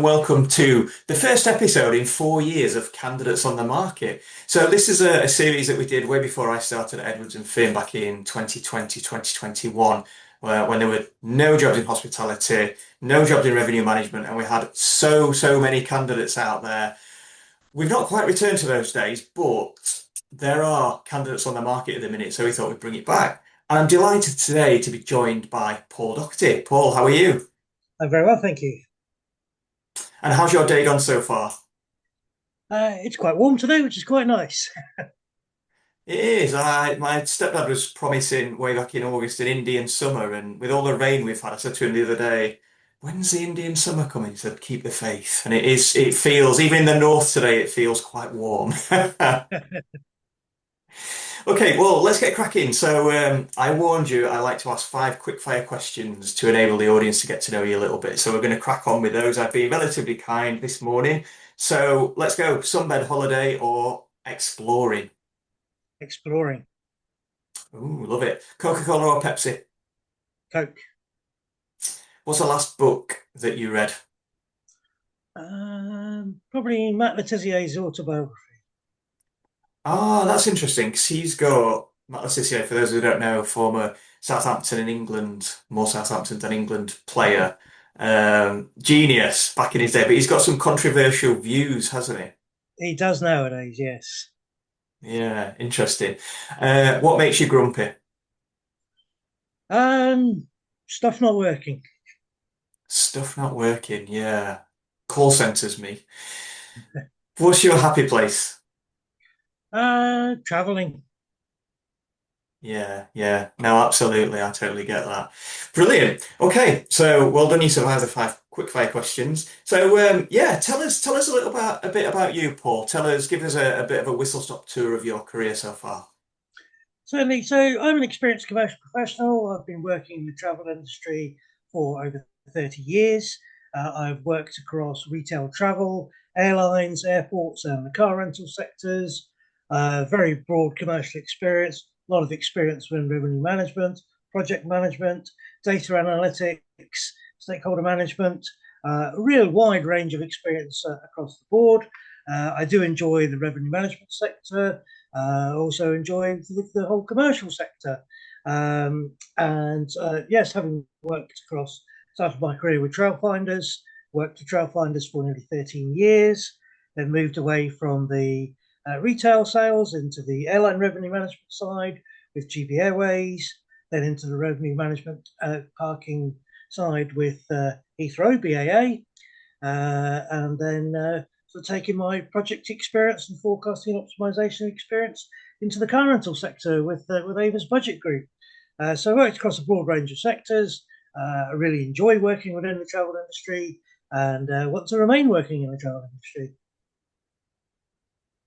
and welcome to the first episode in 4 years of Candidates on the Market. So this is a series that we did way before I started at Edwards and Finn back in 2020, 2021, when there were no jobs in hospitality, no jobs in revenue management, and we had so many candidates out there. We've not quite returned to those days, but there are candidates on the market at the minute, so we thought we'd bring it back. And I'm delighted today to be joined by Paul Docherty. Paul, how are you? I'm very well, thank you. And how's your day gone so far? It's quite warm today, which is quite nice. It is. My stepdad was promising way back in August an Indian summer, and with all the rain we've had, I said to him the other day, "When's the Indian summer coming?" He said, "Keep the faith." And it is. It feels even in the north today. It feels quite warm. Okay, well, let's get cracking. So, I warned you. I like to ask five quick fire questions to enable the audience to get to know you a little bit. So we're going to crack on with those. I've been relatively kind this morning. So let's go. Sunbed holiday or exploring? Exploring. Ooh, love it. Coca-Cola or Pepsi? Coke. What's the last book that you read? Probably Matt Letizier's autobiography. Ah, that's interesting because he's got Matt Le Tissier, for those who don't know, former Southampton and England, more Southampton than England player, genius back in his day. But he's got some controversial views, hasn't he? He does nowadays, yes. Yeah, interesting. What makes you grumpy? Um, Stuff not working. Stuff not working. Yeah, call centers me. What's your happy place? Traveling. Yeah. No, absolutely. I totally get that. Brilliant. Okay, so well done. You survived the five quick fire questions. So yeah, tell us a bit about you, Paul. Give us a bit of a whistle stop tour of your career so far. Certainly. So I'm an experienced commercial professional. I've been working in the travel industry for over 30 years. I've worked across retail travel, airlines, airports, and the car rental sectors. Very broad commercial experience, a lot of experience in revenue management, project management, data analytics, stakeholder management, a real wide range of experience across the board. I do enjoy the revenue management sector. Also enjoy the whole commercial sector. And yes, having worked across, started my career with Trailfinders, worked for Trailfinders for nearly 13 years, then moved away from the retail sales into the airline revenue management side with GB Airways, then into the revenue management parking side with Heathrow, BAA, and then sort of taking my project experience and forecasting optimization experience into the car rental sector with Ava's Budget Group. So I worked across a broad range of sectors. I really enjoy working within the travel industry and want to remain working in the travel industry.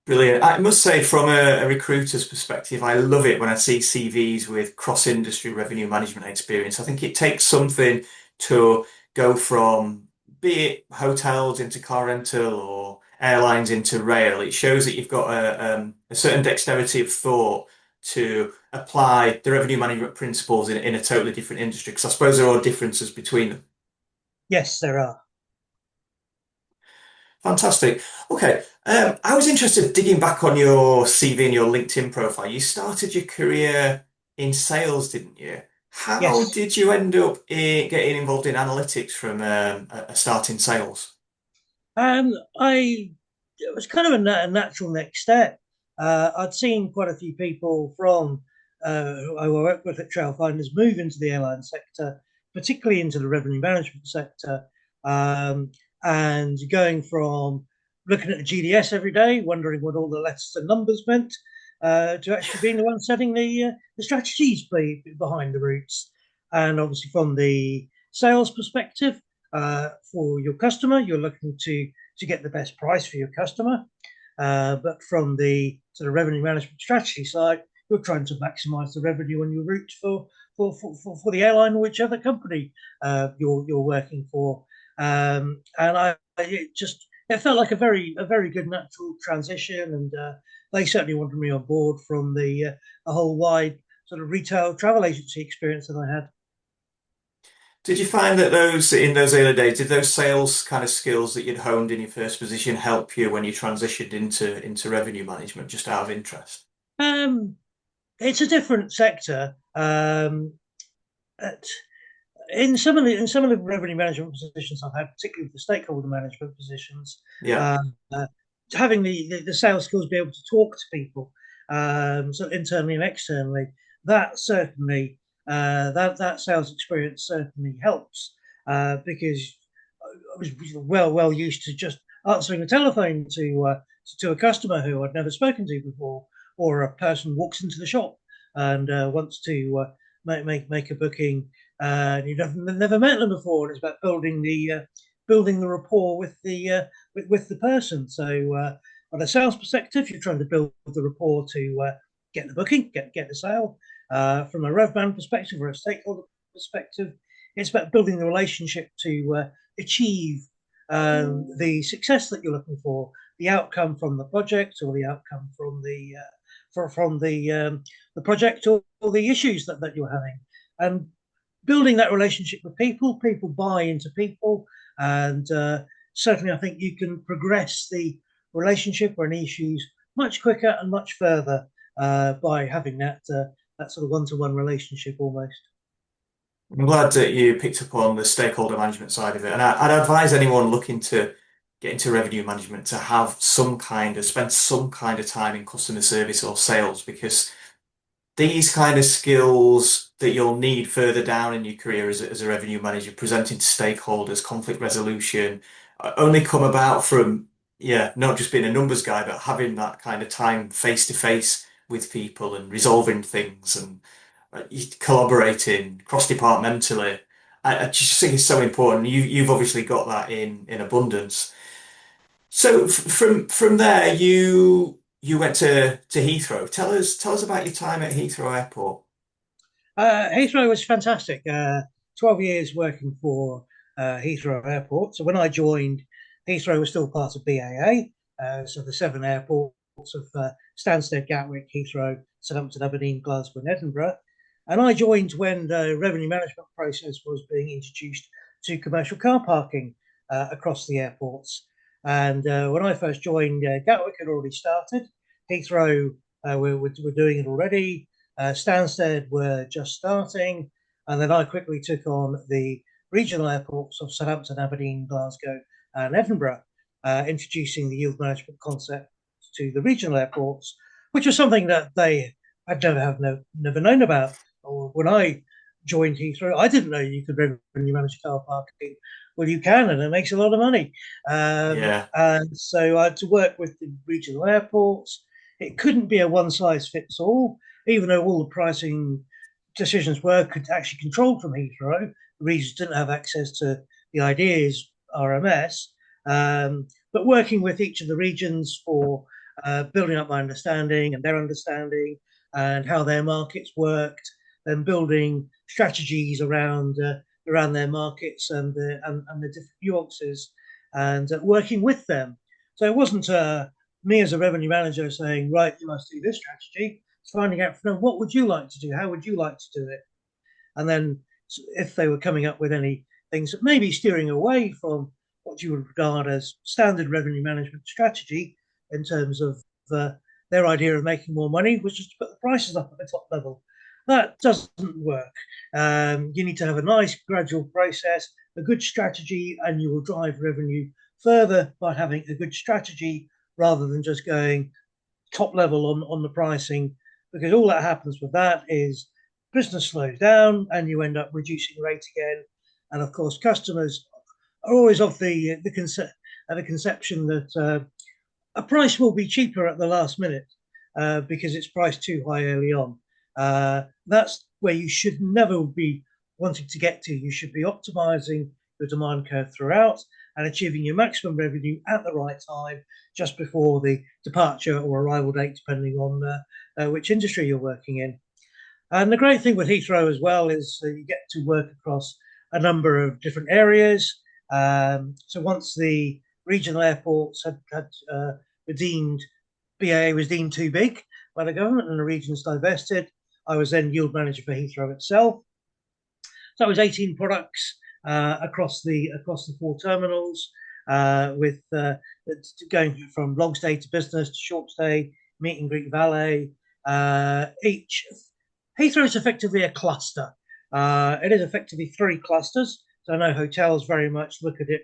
Brilliant. I must say, from a recruiter's perspective, I love it when I see CVs with cross-industry revenue management experience. I think it takes something to go from, be it hotels into car rental or airlines into rail. It shows that you've got a certain dexterity of thought to apply the revenue management principles in a totally different industry. Because I suppose there are differences between them. Yes, there are. Fantastic. Okay. I was interested digging back on your CV and your LinkedIn profile. You started your career in sales, didn't you? How Yes. did you end up getting involved in analytics from a start in sales? I It was kind of a natural next step. I'd seen quite a few people from who I work with at Trailfinders move into the airline sector, particularly into the revenue management sector, um, and going from looking at the GDS every day, wondering what all the letters and numbers meant, to actually being the one setting the strategies behind the routes. And obviously, from the sales perspective, for your customer, you're looking to get the best price for your customer. But from the sort of revenue management strategy side, you're trying to maximize the revenue on your route for the airline or whichever company you're working for. And it felt like a very good natural transition, and they certainly wanted me on board from the whole wide sort of retail travel agency experience that I had. Did you find that those in those early days, did those sales kind of skills that you'd honed in your first position help you when you transitioned into revenue management, just out of interest? Um, it's a different sector. At, in some of the revenue management positions I've had, particularly the stakeholder management positions, Yeah. uh, uh, having the sales skills, be able to talk to people, so internally and externally, that certainly that sales experience certainly helps because I was well used to just answering the telephone to a customer who I'd never spoken to before, or a person walks into the shop and wants to make a booking. You've never met them before, and it's about building the rapport with with the person. So, on a sales perspective, you're trying to build the rapport to get the booking, get the sale. From a RevMan perspective or a stakeholder perspective, it's about building the relationship to achieve the success that you're looking for, the outcome from the project, or the outcome from the project, or the issues that you're having, and building that relationship with people. People buy into people, and certainly I think you can progress the relationship or any issues much quicker and much further by having that sort of one-to-one relationship almost. I'm glad that you picked up on the stakeholder management side of it. And I'd advise anyone looking to get into revenue management to have spend some kind of time in customer service or sales, because these kind of skills that you'll need further down in your career as a revenue manager, presenting to stakeholders, conflict resolution, only come about from, yeah, not just being a numbers guy, but having that kind of time face to face with people and resolving things and collaborating cross-departmentally. I just think it's so important. You've obviously got that in abundance. So from there, you went to Heathrow. Tell us about your time at Heathrow Airport. Heathrow was fantastic. 12 years working for Heathrow Airport. So when I joined, Heathrow was still part of BAA. So the seven airports of Stansted, Gatwick, Heathrow, Southampton, Aberdeen, Glasgow, and Edinburgh. And I joined when the revenue management process was being introduced to commercial car parking across the airports. And when I first joined, Gatwick had already started. Heathrow were doing it already. Stansted were just starting, and then I quickly took on the regional airports of Southampton, Aberdeen, Glasgow, and Edinburgh, introducing the yield management concept to the regional airports, which was something that they had never known about. Or when I joined Heathrow, I didn't know you could revenue manage car parking. Well, you can, and it makes a lot of money. Yeah, And so I had to work with the regional airports. It couldn't be a one size fits all, even though all the pricing decisions were actually controlled from Heathrow. The regions didn't have access to the ideas RMS, but working with each of the regions for building up my understanding and their understanding and how their markets worked, and building strategies around their markets and the different nuances, and working with them. So it wasn't me as a revenue manager saying, right, you must do this strategy. It's finding out from them, what would you like to do? How would you like to do it? And then if they were coming up with any things that maybe steering away from what you would regard as standard revenue management strategy in terms of their idea of making more money, was just to put the prices up at the top level. That doesn't work. You need to have a nice gradual process, a good strategy, and you will drive revenue further by having a good strategy rather than just going top level on the pricing, because all that happens with that is business slows down and you end up reducing rate again. And of course, customers are always of the conception that a price will be cheaper at the last minute because it's priced too high early on. That's where you should never be wanting to get to. You should be optimizing your demand curve throughout and achieving your maximum revenue at the right time, just before the departure or arrival date, depending on which industry you're working in. And the great thing with Heathrow as well is you get to work across a number of different areas. So once the regional airports were deemed, BAA was deemed too big by the government and the regions divested, I was then yield manager for Heathrow itself. So that was 18 products across the four terminals, with going from long stay to business to short stay, meet and greet valet. Each Heathrow is effectively a cluster. It is effectively three clusters. So I know hotels very much look at it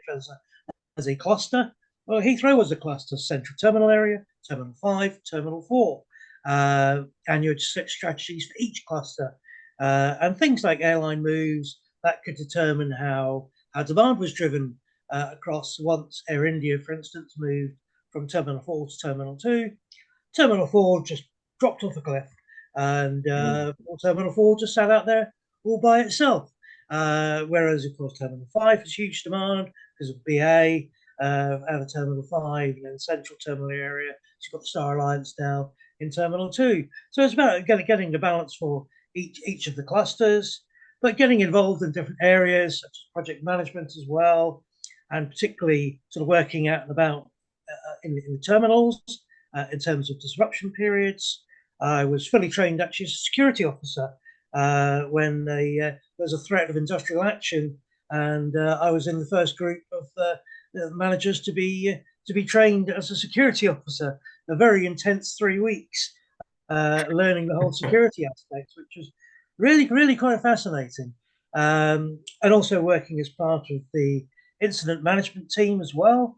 as a cluster. Well, Heathrow was a cluster: central terminal area, Terminal 5, Terminal 4. And you had six strategies for each cluster. And things like airline moves that could determine how demand was driven across. Once Air India, for instance, moved from Terminal 4 to Terminal 2, Terminal 4 just dropped off a cliff, and Mm. Terminal 4 just sat out there all by itself. Whereas, of course, Terminal 5 has huge demand because of BA out of Terminal 5, and then the central terminal area. So you've got the Star Alliance now in Terminal 2. So it's about getting the balance for each of the clusters, but getting involved in different areas such as project management as well, and particularly sort of working out and about in the terminals in terms of disruption periods. I was fully trained actually as a security officer when there was a threat of industrial action, and I was in the first group of managers to be trained as a security officer. A very intense 3 weeks, learning the whole security aspects, which was really, really quite fascinating. And also working as part of the incident management team as well.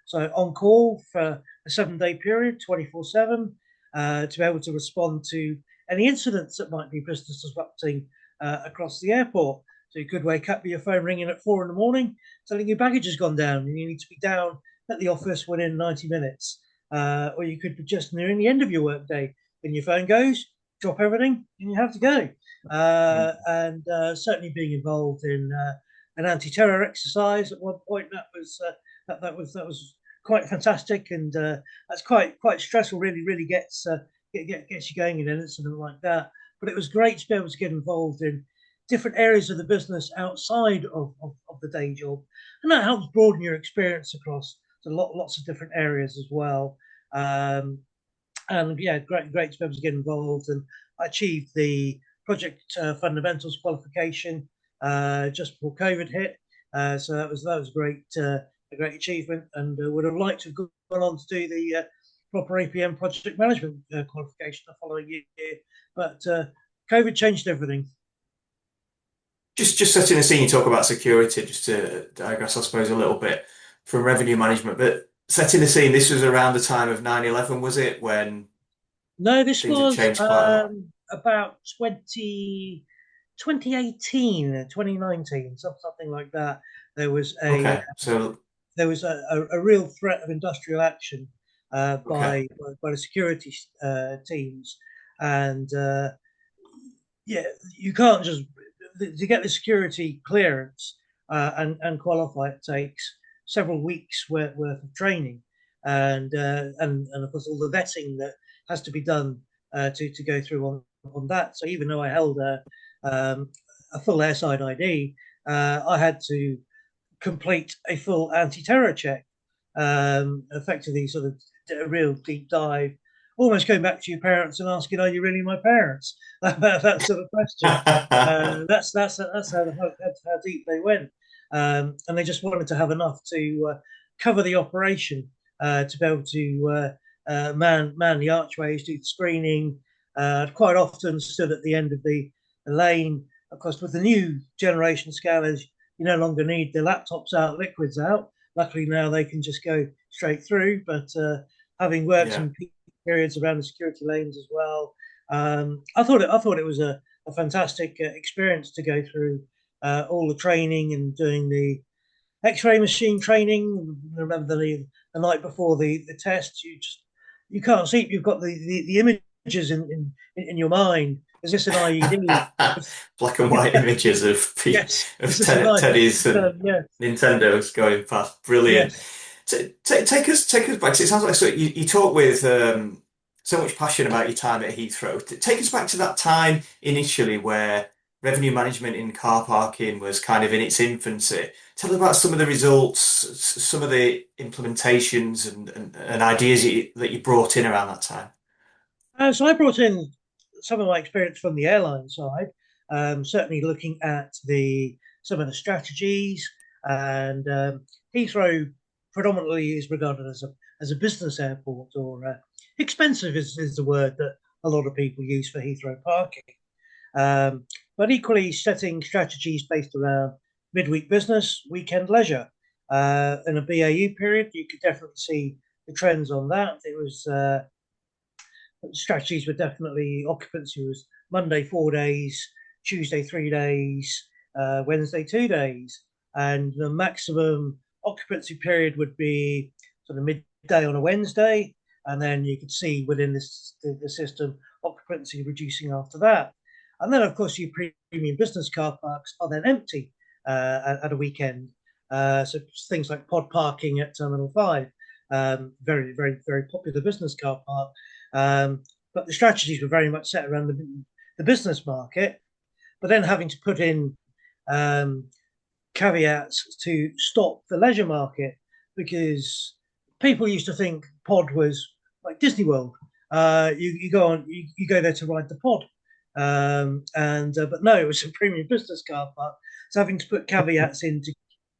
So on call for a 7 day period, 24/7, to be able to respond to any incidents that might be business disrupting across the airport. So you could wake up with your phone ringing at 4 in the morning, telling your baggage has gone down and you need to be down at the office within 90 minutes. Or you could be just nearing the end of your workday and your phone goes, drop everything, and you have to go. And certainly being involved in an anti-terror exercise at one point, that was quite fantastic, and that's quite stressful. Really gets you going in an incident like that. But it was great to be able to get involved in different areas of the business outside of the day job, and that helps broaden your experience across lots of different areas as well. And yeah, great to be able to get involved. And I achieved the project fundamentals qualification just before COVID hit. So that was a great achievement, and would have liked to have gone on to do the proper APM project management qualification the following year, but COVID changed everything. Just setting the scene, you talk about security, just to digress, I suppose, a little bit from revenue management, but setting the scene, this was around the time of 9/11, was it, when No, this things had was changed quite a lot? about 2018, 2019, something like that. There was a Okay, so, there was a real threat of industrial action okay. by the security teams, and yeah, you can't just to get the security clearance and qualify. It takes several weeks worth of training, and of course all the vetting that has to be done to go through on that. So even though I held a full airside ID, I had to complete a full anti-terror check, effectively sort of a real deep dive, almost going back to your parents and asking, "Are you really my parents?" That sort of question. That's how deep they went, and they just wanted to have enough to cover the operation, to be able to man the archways, do the screening. Quite often stood at the end of the lane. Of course, with the new generation scanners, you no longer need the laptops out, liquids out. Luckily now they can just go straight through. But having worked Yeah. in periods around the security lanes as well, I thought it was a fantastic experience to go through all the training and doing the X-ray machine training. Remember the night before the test, you can't see. You've got the images in your mind. Is this an IED? Black and white images of Yes. Is of this a knife? Teddy's and Yeah. Nintendo's going past. Brilliant. Yes. Take us back. 'Cause it sounds like so you talk with so much passion about your time at Heathrow. Take us back to that time initially where revenue management in car parking was kind of in its infancy. Tell us about some of the results, some of the implementations and ideas that you brought in around that time. So I brought in some of my experience from the airline side. certainly looking at the some of the strategies. And Heathrow predominantly is regarded as a business airport, or expensive is the word that a lot of people use for Heathrow parking. Um, but equally, setting strategies based around midweek business, weekend leisure. In a BAU period, you could definitely see the trends on that. It was strategies were definitely occupancy was Monday 4 days, Tuesday 3 days, Wednesday 2 days, and the maximum occupancy period would be sort of midday on a Wednesday, and then you could see within the system occupancy reducing after that. And then, of course, your premium business car parks are then empty at a weekend. So things like pod parking at Terminal 5, very, very, very popular business car park. But the strategies were very much set around the business market, but then having to put in um, caveats to stop the leisure market, because people used to think pod was like Disney World. You go on, you go there to ride the pod, and but no, it was a premium business car park. So having to put caveats in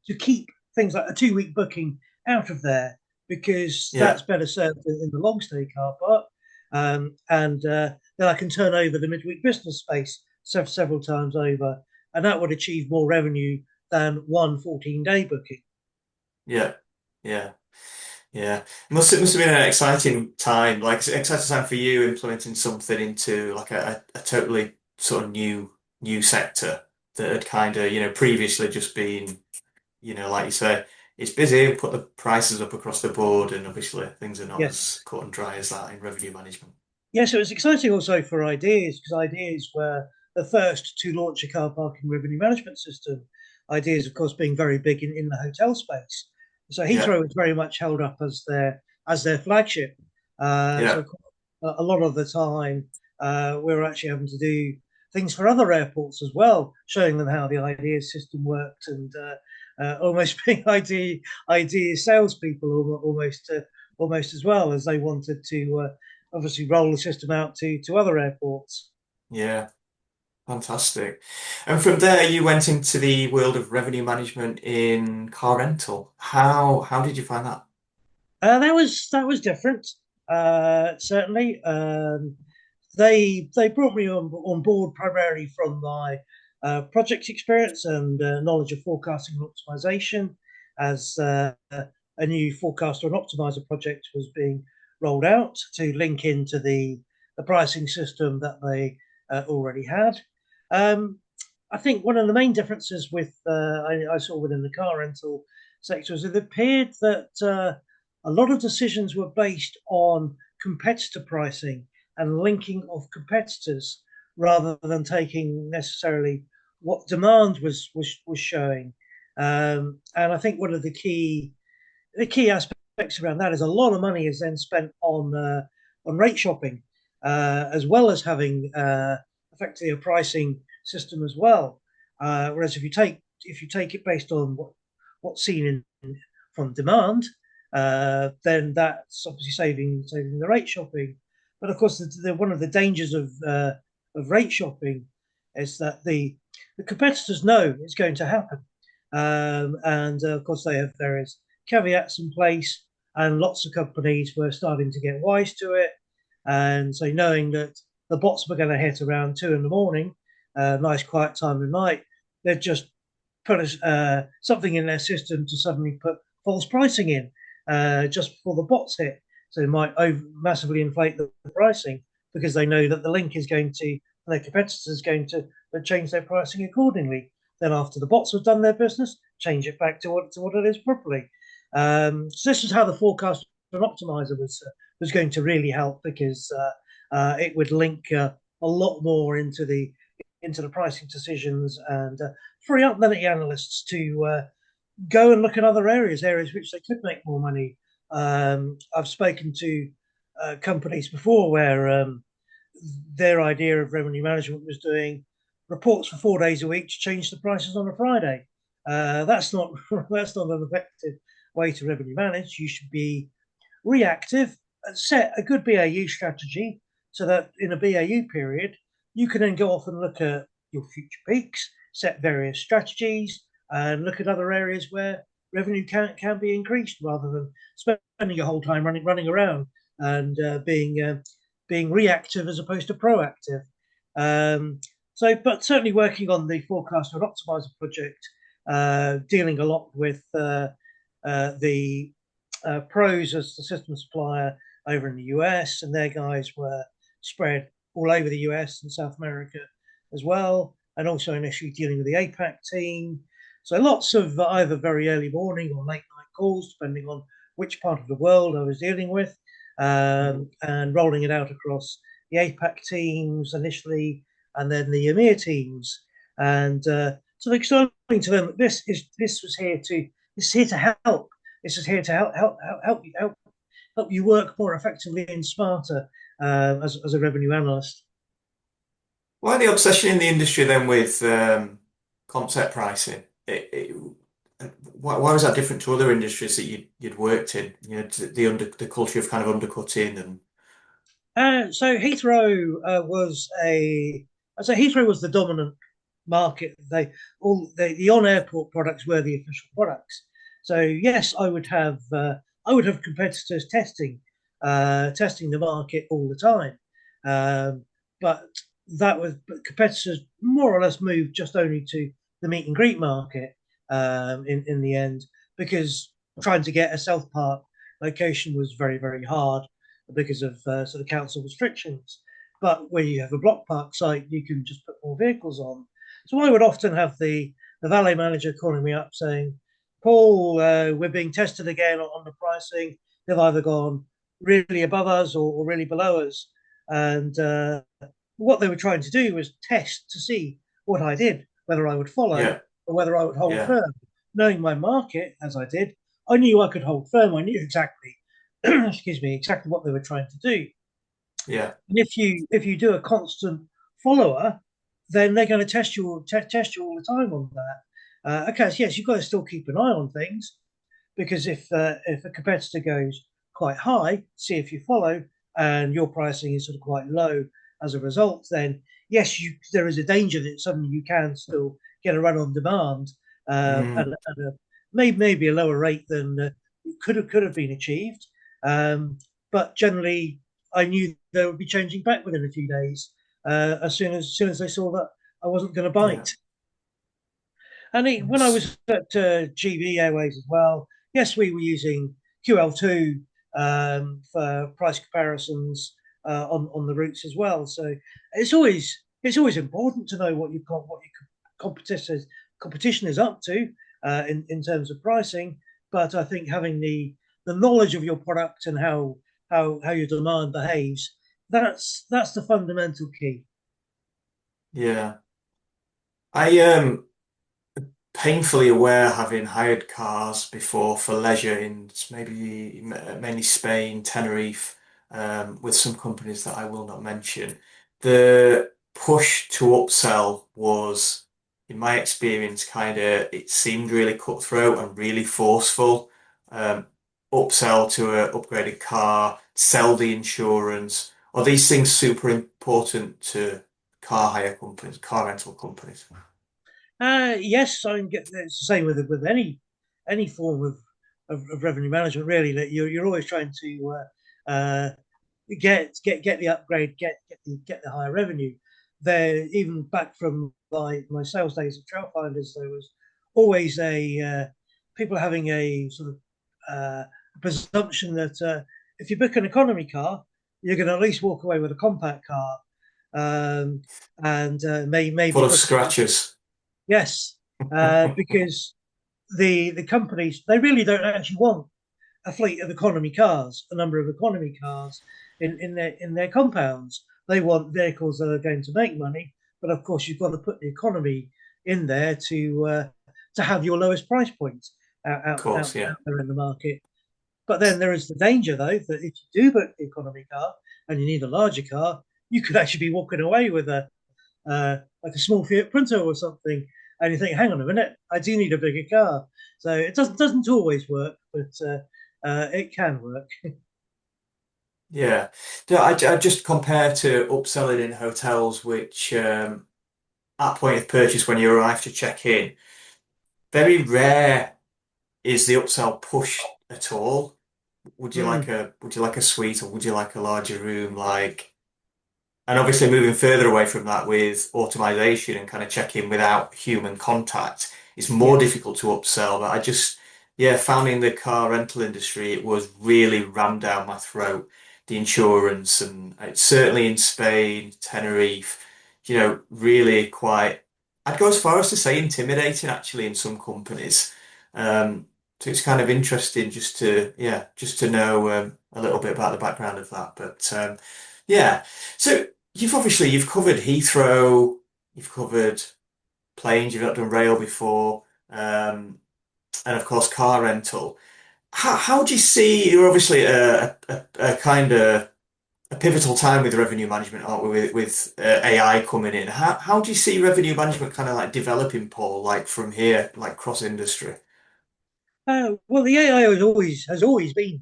to keep things like a 2 week booking out of there, because Yeah. that's better served in the long stay car park. And then I can turn over the midweek business space several times over, and that would achieve more revenue than one 14-day booking. Yeah. Yeah. Yeah. It must have been an exciting time, like exciting time for you implementing something into like a totally sort of new sector that had kind of, previously just been, like you say, it's busy, put the prices up across the board, and obviously things are not Yes. as cut and dry as that in revenue management. Yes, it was exciting also for Ideas, because Ideas were the first to launch a car parking revenue management system. Ideas, of course, being very big in the hotel space. So Yeah. Heathrow was very much held up as their flagship. Yeah. So a lot of the time, we were actually having to do things for other airports as well, showing them how the Ideas system worked, and almost being idea salespeople almost as well, as they wanted to obviously roll the system out to other airports. Yeah. Fantastic. And from there, you went into the world of revenue management in car rental. How did you find that? That was different. Certainly, they brought me on board primarily from my project experience and knowledge of forecasting and optimization, as a new forecaster and optimizer project was being rolled out to link into the pricing system that they already had. Um, I think one of the main differences with I saw within the car rental sector is it appeared that a lot of decisions were based on competitor pricing and linking of competitors, rather than taking necessarily what demand was showing. And I think one of the key aspects around that is a lot of money is then spent on rate shopping, as well as having effectively a pricing system as well. Whereas if you take it based on what's seen from demand, then that's obviously saving the rate shopping. But of course, one of the dangers of rate shopping is that the competitors know it's going to happen, and of course they have various caveats in place, and lots of companies were starting to get wise to it, and so knowing that the bots were going to hit around 2 in the morning, nice quiet time of night, they'd just put something in their system to suddenly put false pricing in just before the bots hit. So they might massively inflate the pricing, because they know that the link is going to, their competitors is going to change their pricing accordingly. Then after the bots have done their business, change it back to what it is properly. So this is how the forecast and optimizer was going to really help, because it would link a lot more into the pricing decisions, and free up the analysts to go and look at other areas which they could make more money. I've spoken to companies before where their idea of revenue management was doing reports for 4 days a week to change the prices on a Friday. That's not that's not an effective way to revenue manage. You should be reactive, set a good BAU strategy, so that in a BAU period you can then go off and look at your future peaks, set various strategies, and look at other areas where revenue can be increased rather than spending your whole time running around and being reactive as opposed to proactive. Um, but certainly working on the forecast and optimizer project, dealing a lot with the pros as the system supplier over in the US, and their guys were spread all over the US and South America as well, and also initially dealing with the APAC team. So lots of either very early morning or late night calls, depending on which part of the world I was dealing with, and rolling it out across the APAC teams initially, and then the EMEA teams. And so explaining to them that this was here to this is here to help. This is here to help you work more effectively and smarter as a revenue analyst. Why the obsession in the industry then with concept pricing? Why was that different to other industries that you'd worked in? You know, the culture of kind of undercutting and So Heathrow Heathrow was the dominant market. The on airport products were the official products. So yes, I would have competitors testing the market all the time, but but competitors more or less moved just only to the meet and greet market in the end, because trying to get a South Park location was very hard because of sort of council restrictions. But when you have a block park site, you can just put more vehicles on. So I would often have the valet manager calling me up saying, Paul, we're being tested again on the pricing. They've either gone really above us or really below us. And what they were trying to do was test to see what I did, whether I would follow yeah, or whether I would hold yeah, firm. Knowing my market as I did, I knew I could hold firm. I knew exactly, excuse me, exactly what they were trying to do. yeah, And if you do a constant follower, then they're going to test you all the time on that. Okay, so yes, you've got to still keep an eye on things, because if a competitor goes quite high, see if you follow, and your pricing is sort of quite low as a result, then yes, there is a danger that suddenly you can still get a run on demand at a maybe a lower rate than could have been achieved. Um, but generally, I knew they would be changing back within a few days as soon as they saw that I wasn't going to yeah. bite. And when I It's- was at GB Airways as well, yes, we were using QL2 for price comparisons on the routes as well. So it's always important to know what your competition is up to in terms of pricing. But I think having the knowledge of your product and how your demand behaves, that's the fundamental key. yeah. I painfully aware, having hired cars before for leisure in maybe mainly Spain, Tenerife, with some companies that I will not mention. The push to upsell was, in my experience, it seemed really cutthroat and really forceful. Um, Upsell to a upgraded car, sell the insurance. Are these things super important to car hire companies, car rental companies? Yes, it's the same with any form of revenue management. Really, that you're always trying to get the upgrade, get the higher revenue. There, even back from my sales days at Trailfinders, there was always a people having a sort of presumption that if you book an economy car, you're going to at least walk away with a compact car, um, and maybe Full of book. scratches. Yes, because the companies, they really don't actually want a fleet of economy cars, a number of economy cars in their compounds. They want vehicles that are going to make money, but of course you've got to put the economy in there to have your lowest price point out, Of out, out, course, out yeah. there in the market. But then there is the danger, though, that if you do book the economy car and you need a larger car, you could actually be walking away with like a small Fiat Punto or something, and you think, hang on a minute, I do need a bigger car. So it doesn't always work, but it can work. Yeah. I just compare to upselling in hotels, which at point of purchase when you arrive to check in, very rare is the upsell push at all. Mm, Would you like a suite or would you like a larger room? Like, and obviously moving further away from that with automation and kind of check-in without human contact is more yes. difficult to upsell. But I just, yeah, found in the car rental industry, it was really rammed down my throat, the insurance. And it's certainly in Spain, Tenerife, really quite, I'd go as far as to say intimidating actually in some companies. Um, so it's kind of interesting just to know a little bit about the background of that. But yeah. So you've covered Heathrow, you've covered planes, you've not done rail before, and of course car rental. How do you see you're obviously a kind of a pivotal time with revenue management, aren't we, with AI coming in? How do you see revenue management kind of like developing, Paul, like from here, like cross industry? Well, the AI has always been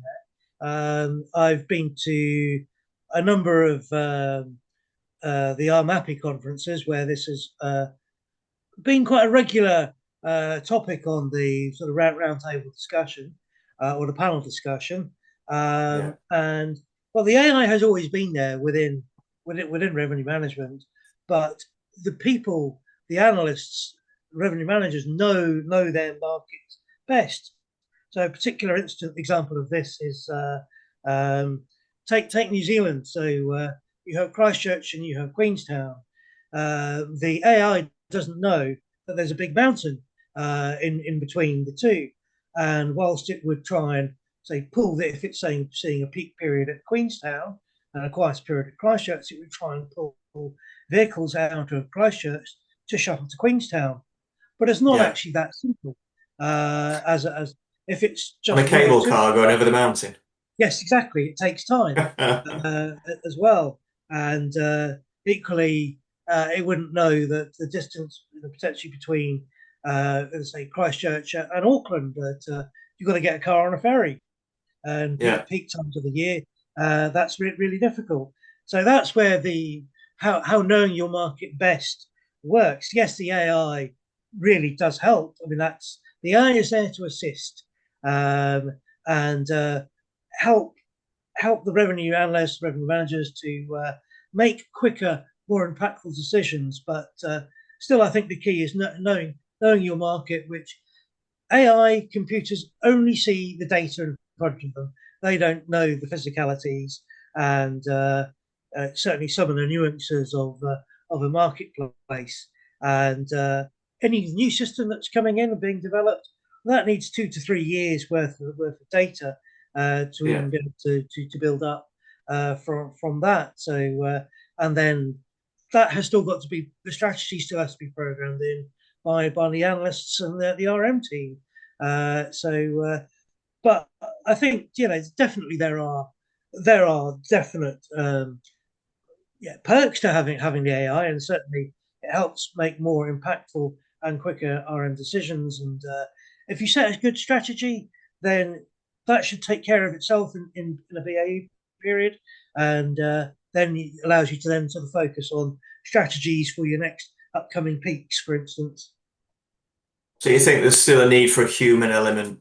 there. I've been to a number of the RMAPI conferences where this has been quite a regular topic on the sort of round table discussion or the panel discussion. Yeah, And well, the AI has always been there within revenue management, but the people, the analysts, revenue managers know their markets best. So a particular instant example of this is um, take New Zealand. So you have Christchurch and you have Queenstown. The AI doesn't know that there's a big mountain in between the two, and whilst it would try and say pull that if it's saying seeing a peak period at Queenstown and a quiet period at Christchurch, it would try and pull vehicles out of Christchurch to shuttle to Queenstown. But it's not yeah. actually that simple. As if it's On a just one or cable two. car going over the mountain. Yes, exactly. It takes time uh, as well, and equally, it wouldn't know that the distance potentially between, let's say, Christchurch and Auckland. That you've got to get a car on a ferry, and Yeah, peak times of the year, that's really difficult. So that's where the how knowing your market best works. Yes, the AI really does help. I mean, that's the AI is there to assist um, and help help the revenue analysts, revenue managers to make quicker, more impactful decisions. But still, I think the key is knowing your market, which AI computers only see the data in front of them. They don't know the physicalities and certainly some of the nuances of a marketplace. And any new system that's coming in and being developed, that needs 2 to 3 years worth of data to yeah. even be able to build up from that. So and then that has still got to be the strategy still has to be programmed in by the analysts and the RM team. But I think definitely there are definite perks to having the AI, and certainly it helps make more impactful and quicker RM decisions. And if you set a good strategy, then that should take care of itself in a BAU period, and then it allows you to then sort of focus on strategies for your next upcoming peaks, for instance. So you think there's still a need for a human element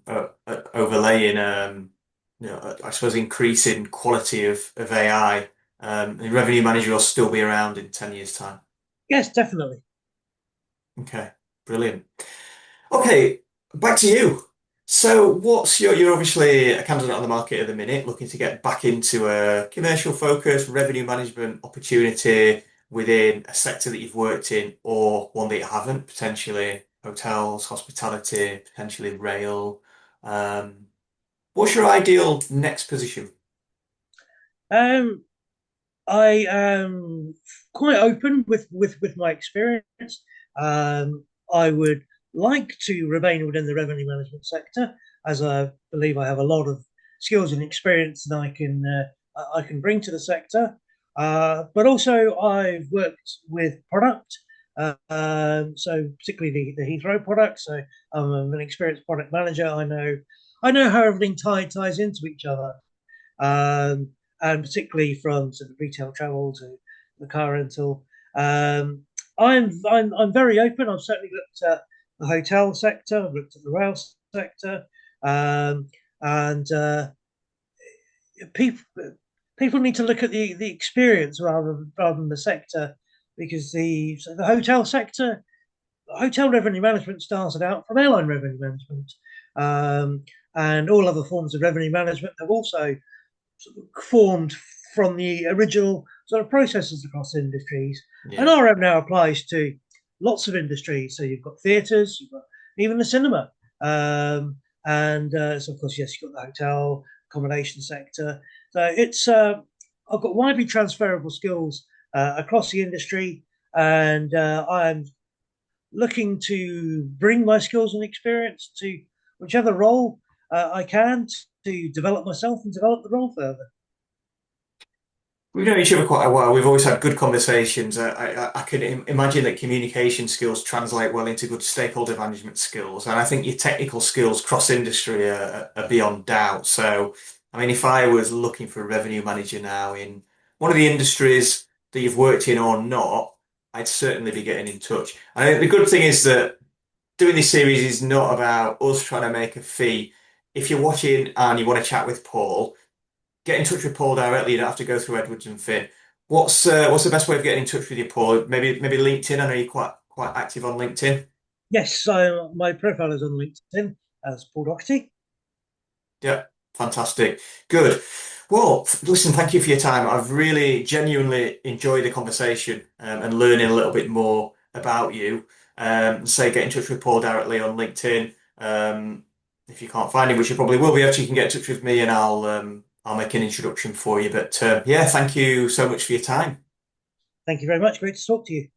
overlaying, I suppose, increasing quality of AI. The revenue manager will still be around in 10 years' time. Yes, definitely. Okay, brilliant. Okay, back to you. So what's you're obviously a candidate on the market at the minute, looking to get back into a commercial focus, revenue management opportunity within a sector that you've worked in or one that you haven't, potentially hotels, hospitality, potentially rail. Um, what's your ideal next position? Um, I am quite open with my experience. I would like to remain within the revenue management sector, as I believe I have a lot of skills and experience that I can bring to the sector. But also, I've worked with product, so particularly the Heathrow product. So I'm an experienced product manager. I know how everything ties into each other and particularly from sort of retail travel to the car rental. I'm very open. I've certainly looked at the hotel sector. I've looked at the rail sector, and people people need to look at the experience rather than the sector, because the hotel sector, hotel revenue management started out from airline revenue management, um, and all other forms of revenue management have also sort of formed from the original sort of processes across industries. And Yeah. RM now applies to lots of industries. So you've got theatres, you've got even the cinema. And so, of course, yes, you've got the hotel, accommodation sector. So I've got widely transferable skills across the industry, and I'm looking to bring my skills and experience to whichever role I can to develop myself and develop the role further. We've known each other quite a while. We've always had good conversations. I can imagine that communication skills translate well into good stakeholder management skills. And I think your technical skills cross industry are beyond doubt. So, I mean, if I was looking for a revenue manager now in one of the industries that you've worked in or not, I'd certainly be getting in touch. I think the good thing is that doing this series is not about us trying to make a fee. If you're watching and you want to chat with Paul, get in touch with Paul directly. You don't have to go through Edwards and Finn. What's the best way of getting in touch with you, Paul? Maybe LinkedIn. I know you're quite active on LinkedIn. Yes, so my profile is on LinkedIn as Paul Docherty. Yeah, fantastic. Good. Well, listen, thank you for your time. I've really genuinely enjoyed the conversation and learning a little bit more about you. Say get in touch with Paul directly on LinkedIn. If you can't find him, which you probably will be, actually, you can get in touch with me and I'll make an introduction for you. But yeah, thank you so much for your time. Thank you very much. Great to talk to you.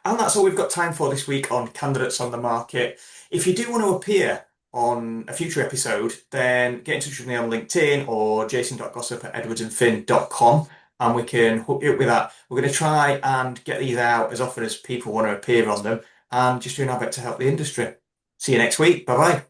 And that's all we've got time for this week on Candidates on the Market. If you do want to appear on a future episode, then get in touch with me on LinkedIn or jason.gossip@edwardsandfinn.com and we can hook you up with that. We're going to try and get these out as often as people want to appear on them and just doing our bit to help the industry. See you next week. Bye bye.